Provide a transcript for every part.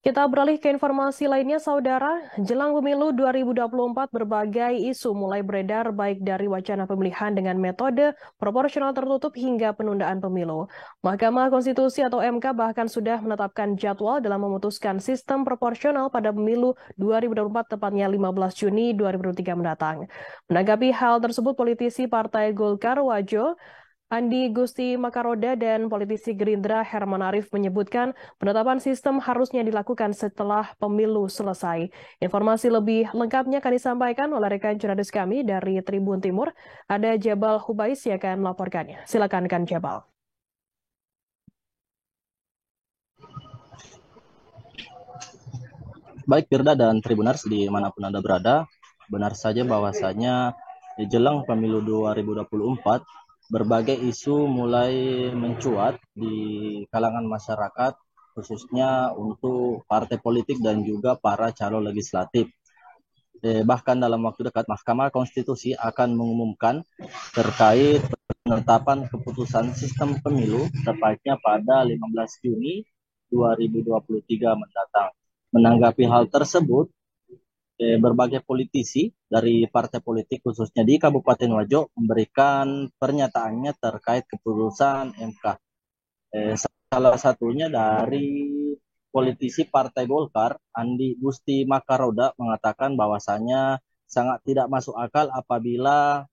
Kita beralih ke informasi lainnya, Saudara. Jelang pemilu 2024, berbagai isu mulai beredar baik dari wacana pemilihan dengan metode proporsional tertutup hingga penundaan pemilu. Mahkamah Konstitusi atau MK bahkan sudah menetapkan jadwal dalam memutuskan sistem proporsional pada pemilu 2024, tepatnya 15 Juni 2023 mendatang. Menanggapi hal tersebut, politisi Partai Golkar Wajo Andi Gusti Makaroda dan politisi Gerindra Herman Arif menyebutkan penetapan sistem harusnya dilakukan setelah pemilu selesai. Informasi lebih lengkapnya akan disampaikan oleh rekan jurnalis kami dari Tribun Timur. Ada Jabal Hubais yang akan melaporkannya. Silakan kan Jabal. Baik Firda dan Tribunars dimanapun Anda berada, benar saja bahwasanya di jelang pemilu 2024, berbagai isu mulai mencuat di kalangan masyarakat, khususnya untuk partai politik dan juga para calon legislatif. Bahkan dalam waktu dekat, Mahkamah Konstitusi akan mengumumkan terkait penetapan keputusan sistem pemilu, tepatnya pada 15 Juni 2023 mendatang. Menanggapi hal tersebut, berbagai politisi dari partai politik khususnya di Kabupaten Wajo memberikan pernyataannya terkait keputusan MK. Salah satunya dari politisi Partai Golkar, Andi Gusti Makaroda, mengatakan bahwasanya sangat tidak masuk akal apabila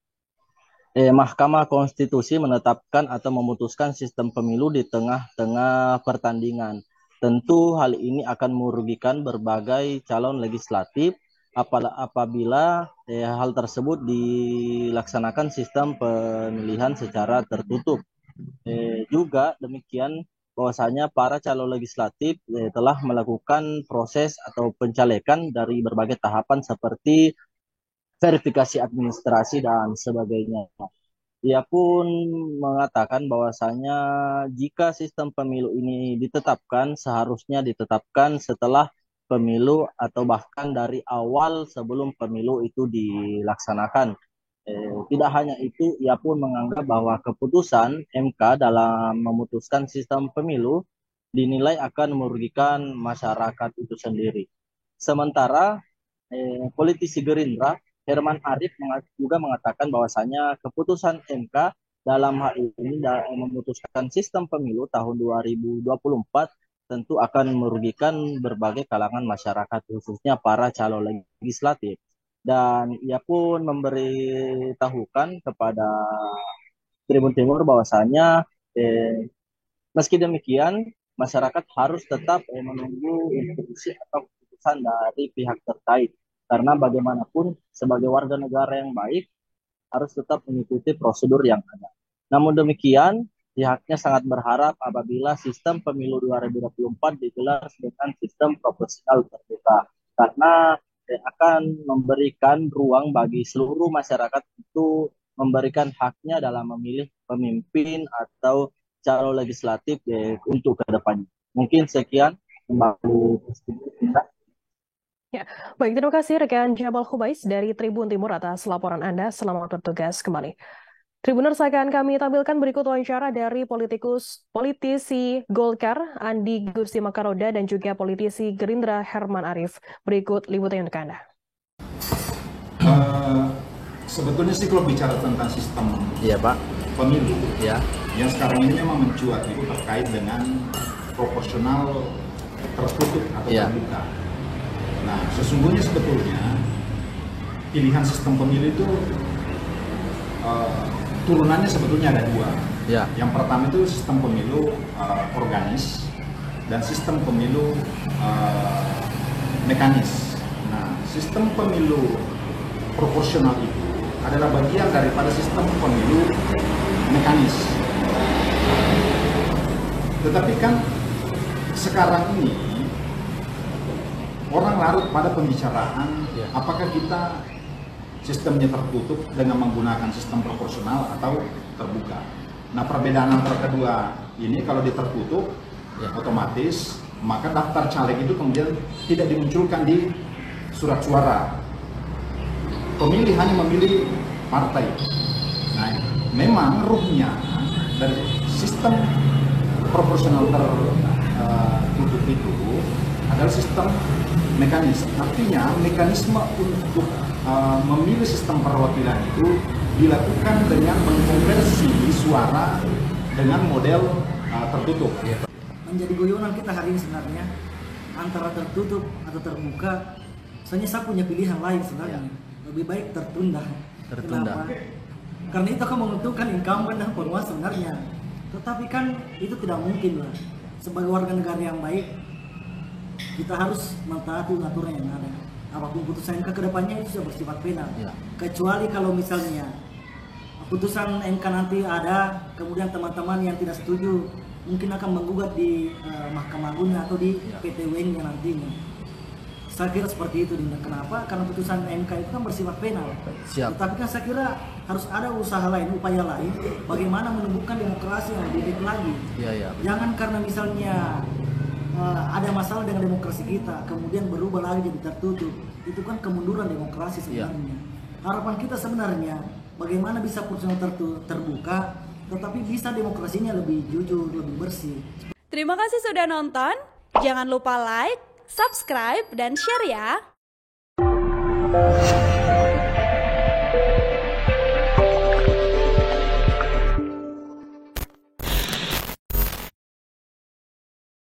Mahkamah Konstitusi menetapkan atau memutuskan sistem pemilu di tengah-tengah pertandingan. Tentu hal ini akan merugikan berbagai calon legislatif apabila hal tersebut dilaksanakan sistem pemilihan secara tertutup. Juga demikian bahwasanya para calon legislatif telah melakukan proses atau pencalekan dari berbagai tahapan seperti verifikasi administrasi dan sebagainya. Ia pun mengatakan bahwasanya jika sistem pemilu ini ditetapkan, seharusnya ditetapkan setelah pemilu atau bahkan dari awal sebelum pemilu itu dilaksanakan. Tidak hanya itu, ia pun menganggap bahwa keputusan MK dalam memutuskan sistem pemilu dinilai akan merugikan masyarakat itu sendiri. Sementara politisi Gerindra Herman Arif juga mengatakan bahwasanya keputusan MK dalam hal ini memutuskan sistem pemilu tahun 2024 tentu akan merugikan berbagai kalangan masyarakat, khususnya para calon legislatif. Dan ia pun memberitahukan kepada Tribun Timur bahwasanya meski demikian masyarakat harus tetap menunggu instruksi atau keputusan dari pihak terkait, karena bagaimanapun sebagai warga negara yang baik harus tetap mengikuti prosedur yang ada. Namun demikian, pihaknya sangat berharap apabila sistem pemilu 2024 digelar dengan sistem proporsional terbuka, karena akan memberikan ruang bagi seluruh masyarakat untuk memberikan haknya dalam memilih pemimpin atau calon legislatif untuk ke depannya. Mungkin sekian. Kembali. Ya, baik, terima kasih rekan Jabal Hubais dari Tribun Timur atas laporan Anda. Selamat bertugas kembali. Tribuners, akan kami tampilkan berikut wawancara dari politisi Golkar Andi Gusti Makaroda dan juga politisi Gerindra Herman Arif. Berikut liputan untuk Anda. Sebetulnya sih kalau bicara tentang sistem Pak. pemilu, Ya. yang sekarang ini memang mencuat itu terkait dengan proporsional tertutup atau terbuka. Nah, sesungguhnya sebetulnya pilihan sistem pemilu itu turunannya sebetulnya ada dua. Ya. Yang pertama itu sistem pemilu organis dan sistem pemilu mekanis. Nah, sistem pemilu proporsional itu adalah bagian daripada sistem pemilu mekanis. Tetapi kan sekarang ini orang larut pada pembicaraan apakah kita sistemnya tertutup dengan menggunakan sistem proporsional atau terbuka. Nah, perbedaan antara kedua ini kalau ditertutup otomatis maka daftar caleg itu kemudian tidak dimunculkan di surat suara. Pemilih hanya memilih partai. Nah, memang ruhnya dari sistem proporsional tertutup itu adalah sistem mekanis. Artinya mekanisme untuk memilih sistem perwakilan itu dilakukan dengan mengkonversi suara dengan model tertutup. Menjadi guyonan kita hari ini sebenarnya antara tertutup atau terbuka. Soalnya saya punya pilihan lain sebenarnya. Lebih baik tertunda. Kenapa? Karena itu akan menentukan incumbent dan penguasa sebenarnya. Tetapi kan itu tidak mungkin lah. Sebagai warga negara yang baik, kita harus mentaati aturan yang ada. Apapun putusan MK kedepannya itu sudah bersifat penal. Kecuali kalau misalnya putusan MK nanti ada, kemudian teman-teman yang tidak setuju mungkin akan menggugat di Mahkamah Agung atau di PT UN yang nantinya. Saya kira seperti itu. Kenapa? Karena putusan MK itu kan bersifat penal. Tetapi kan saya kira harus ada usaha lain, upaya lain, bagaimana menumbuhkan demokrasi yang lebih baik lagi. Jangan karena misalnya ada masalah dengan demokrasi kita, kemudian berubah lagi jadi tertutup. Itu kan kemunduran demokrasi sebenarnya. Harapan kita sebenarnya bagaimana bisa putusan terbuka, tetapi bisa demokrasinya lebih jujur, lebih bersih. Terima kasih sudah nonton. Jangan lupa like, subscribe, dan share ya.